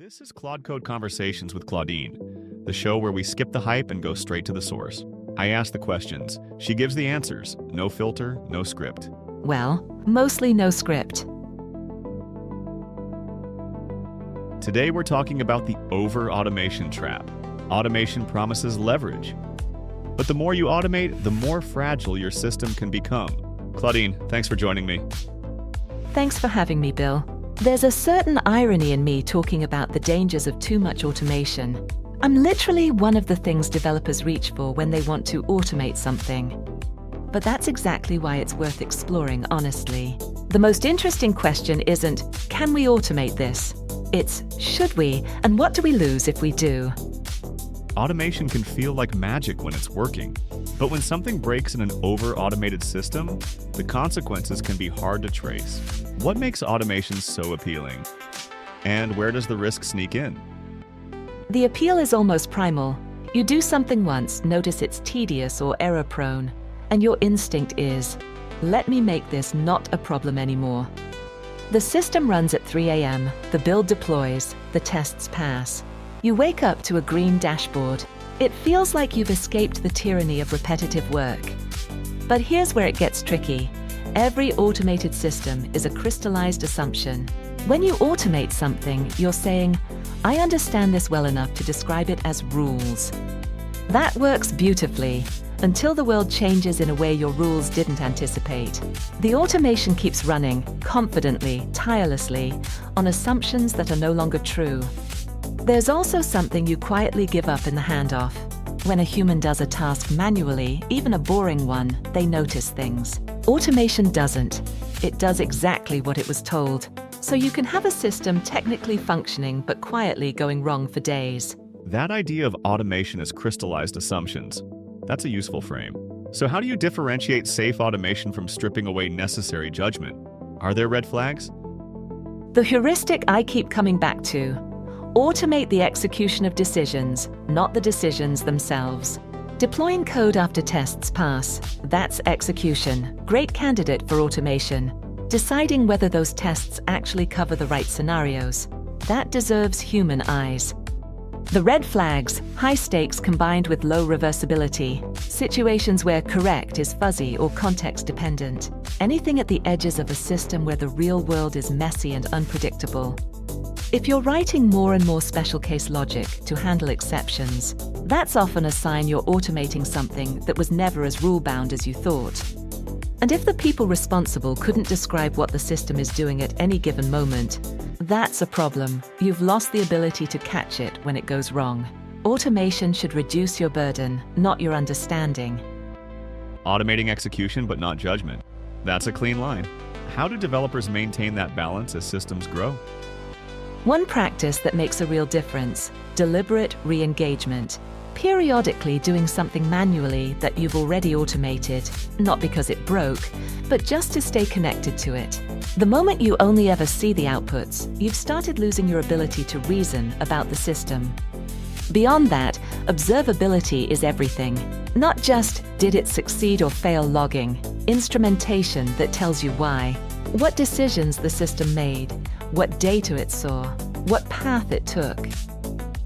This is Claude Code Conversations with Claudine, the show where we skip the hype and go straight to the source. I ask the questions, she gives the answers, no filter, no script. Well, mostly no script. Today we're talking about the over-automation trap. Automation promises leverage. But the more you automate, the more fragile your system can become. Claudine, thanks for joining me. Thanks for having me, Bill. There's a certain irony in me talking about the dangers of too much automation. I'm literally one of the things developers reach for when they want to automate something. But that's exactly why it's worth exploring, honestly. The most interesting question isn't, can we automate this? It's, should we, and what do we lose if we do? Automation can feel like magic when it's working. But when something breaks in an over-automated system, the consequences can be hard to trace. What makes automation so appealing? And where does the risk sneak in? The appeal is almost primal. You do something once, notice it's tedious or error-prone, and your instinct is, let me make this not a problem anymore. The system runs at 3 a.m., the build deploys, the tests pass. You wake up to a green dashboard. It feels like you've escaped the tyranny of repetitive work. But here's where it gets tricky. Every automated system is a crystallized assumption. When you automate something, you're saying, I understand this well enough to describe it as rules. That works beautifully, until the world changes in a way your rules didn't anticipate. The automation keeps running, confidently, tirelessly, on assumptions that are no longer true. There's also something you quietly give up in the handoff. When a human does a task manually, even a boring one, they notice things. Automation doesn't. It does exactly what it was told. So you can have a system technically functioning but quietly going wrong for days. That idea of automation as crystallized assumptions, that's a useful frame. So how do you differentiate safe automation from stripping away necessary judgment? Are there red flags? The heuristic I keep coming back to: automate the execution of decisions, not the decisions themselves. Deploying code after tests pass, that's execution. Great candidate for automation. Deciding whether those tests actually cover the right scenarios, that deserves human eyes. The red flags, high stakes combined with low reversibility, situations where correct is fuzzy or context dependent, anything at the edges of a system where the real world is messy and unpredictable. If you're writing more and more special case logic to handle exceptions, that's often a sign you're automating something that was never as rule-bound as you thought. And if the people responsible couldn't describe what the system is doing at any given moment, that's a problem. You've lost the ability to catch it when it goes wrong. Automation should reduce your burden, not your understanding. Automating execution but not judgment. That's a clean line. How do developers maintain that balance as systems grow? One practice that makes a real difference: deliberate re-engagement. Periodically doing something manually that you've already automated, not because it broke, but just to stay connected to it. The moment you only ever see the outputs, you've started losing your ability to reason about the system. Beyond that, observability is everything. Not just, did it succeed or fail logging, instrumentation that tells you why, what decisions the system made, what data it saw, what path it took.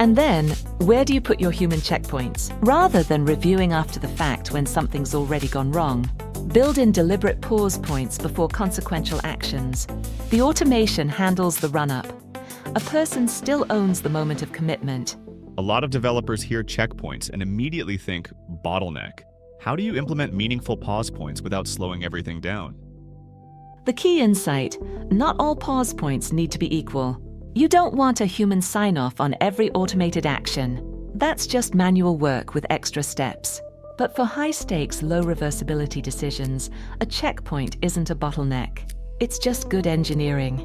And then, where do you put your human checkpoints? Rather than reviewing after the fact when something's already gone wrong, build in deliberate pause points before consequential actions. The automation handles the run-up. A person still owns the moment of commitment. A lot of developers hear checkpoints and immediately think bottleneck. How do you implement meaningful pause points without slowing everything down? The key insight: not all pause points need to be equal. You don't want a human sign-off on every automated action. That's just manual work with extra steps. But for high-stakes, low-reversibility decisions, a checkpoint isn't a bottleneck. It's just good engineering.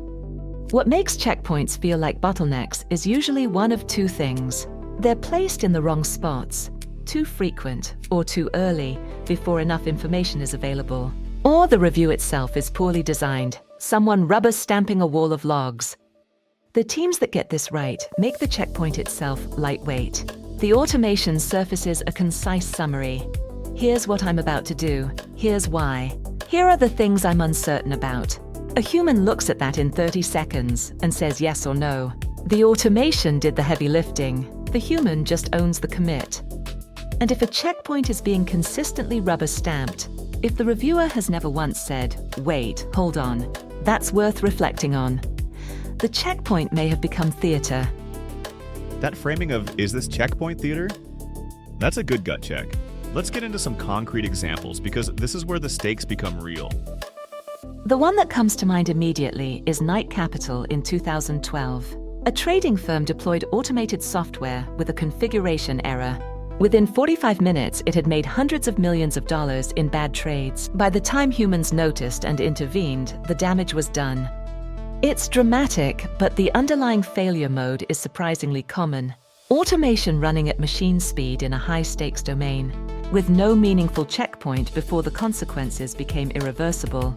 What makes checkpoints feel like bottlenecks is usually one of two things. They're placed in the wrong spots, too frequent or too early before enough information is available. Or the review itself is poorly designed, someone rubber-stamping a wall of logs. The teams that get this right make the checkpoint itself lightweight. The automation surfaces a concise summary. Here's what I'm about to do. Here's why. Here are the things I'm uncertain about. A human looks at that in 30 seconds and says yes or no. The automation did the heavy lifting. The human just owns the commit. And if a checkpoint is being consistently rubber-stamped, if the reviewer has never once said, "Wait, hold on," that's worth reflecting on. The checkpoint may have become theater. That framing of, is this checkpoint theater? That's a good gut check. Let's get into some concrete examples because this is where the stakes become real. The one that comes to mind immediately is Knight Capital in 2012. A trading firm deployed automated software with a configuration error. Within 45 minutes, it had made hundreds of millions of dollars in bad trades. By the time humans noticed and intervened, the damage was done. It's dramatic, but the underlying failure mode is surprisingly common. Automation running at machine speed in a high-stakes domain, with no meaningful checkpoint before the consequences became irreversible.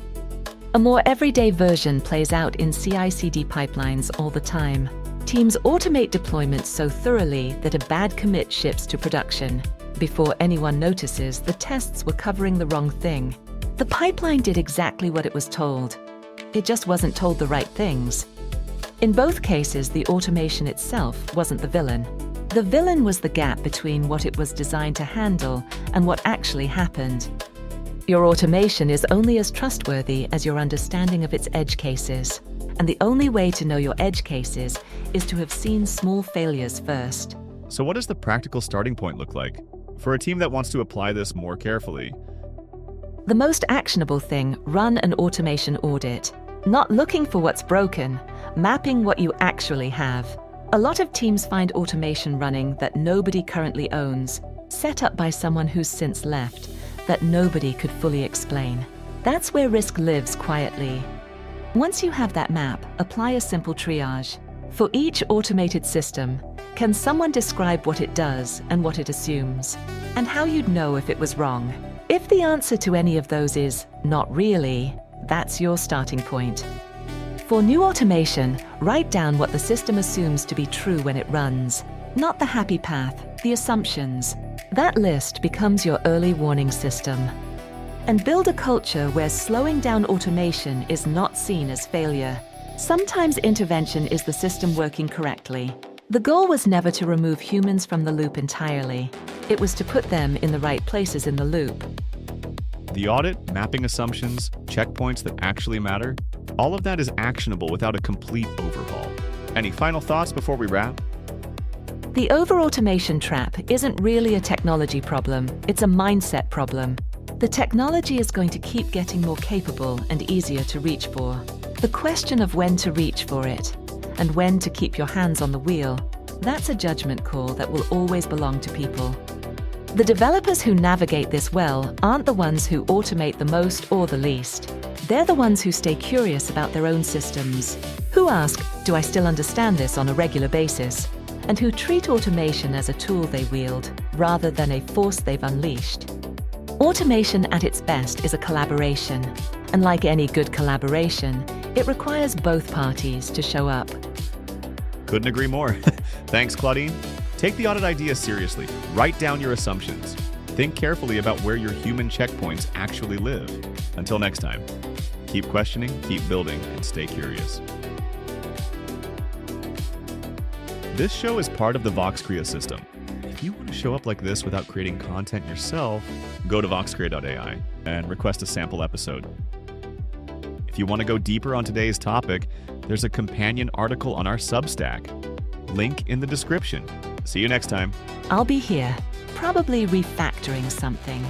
A more everyday version plays out in CI/CD pipelines all the time. Teams automate deployments so thoroughly that a bad commit ships to production. Before anyone notices, the tests were covering the wrong thing. The pipeline did exactly what it was told. It just wasn't told the right things. In both cases, the automation itself wasn't the villain. The villain was the gap between what it was designed to handle and what actually happened. Your automation is only as trustworthy as your understanding of its edge cases. And the only way to know your edge cases is to have seen small failures first. So what does the practical starting point look like for a team that wants to apply this more carefully? The most actionable thing, run an automation audit. Not looking for what's broken, mapping what you actually have. A lot of teams find automation running that nobody currently owns, set up by someone who's since left, that nobody could fully explain. That's where risk lives quietly. Once you have that map, apply a simple triage. For each automated system, can someone describe what it does and what it assumes, and how you'd know if it was wrong? If the answer to any of those is not really, that's your starting point. For new automation, write down what the system assumes to be true when it runs, not the happy path, the assumptions. That list becomes your early warning system. And build a culture where slowing down automation is not seen as failure. Sometimes intervention is the system working correctly. The goal was never to remove humans from the loop entirely. It was to put them in the right places in the loop. The audit, mapping assumptions, checkpoints that actually matter, all of that is actionable without a complete overhaul. Any final thoughts before we wrap? The over-automation trap isn't really a technology problem, it's a mindset problem. The technology is going to keep getting more capable and easier to reach for. The question of when to reach for it, and when to keep your hands on the wheel, that's a judgment call that will always belong to people. The developers who navigate this well aren't the ones who automate the most or the least. They're the ones who stay curious about their own systems, who ask, do I still understand this on a regular basis? And who treat automation as a tool they wield, rather than a force they've unleashed. Automation at its best is a collaboration, and like any good collaboration, it requires both parties to show up. Couldn't agree more. Thanks, Claudine. Take the audit idea seriously. Write down your assumptions. Think carefully about where your human checkpoints actually live. Until next time, keep questioning, keep building, and stay curious. This show is part of the VoxCrea system. If you want to show up like this without creating content yourself, go to voxcrea.ai and request a sample episode. If you want to go deeper on today's topic, there's a companion article on our Substack. Link in the description. See you next time. I'll be here, probably refactoring something.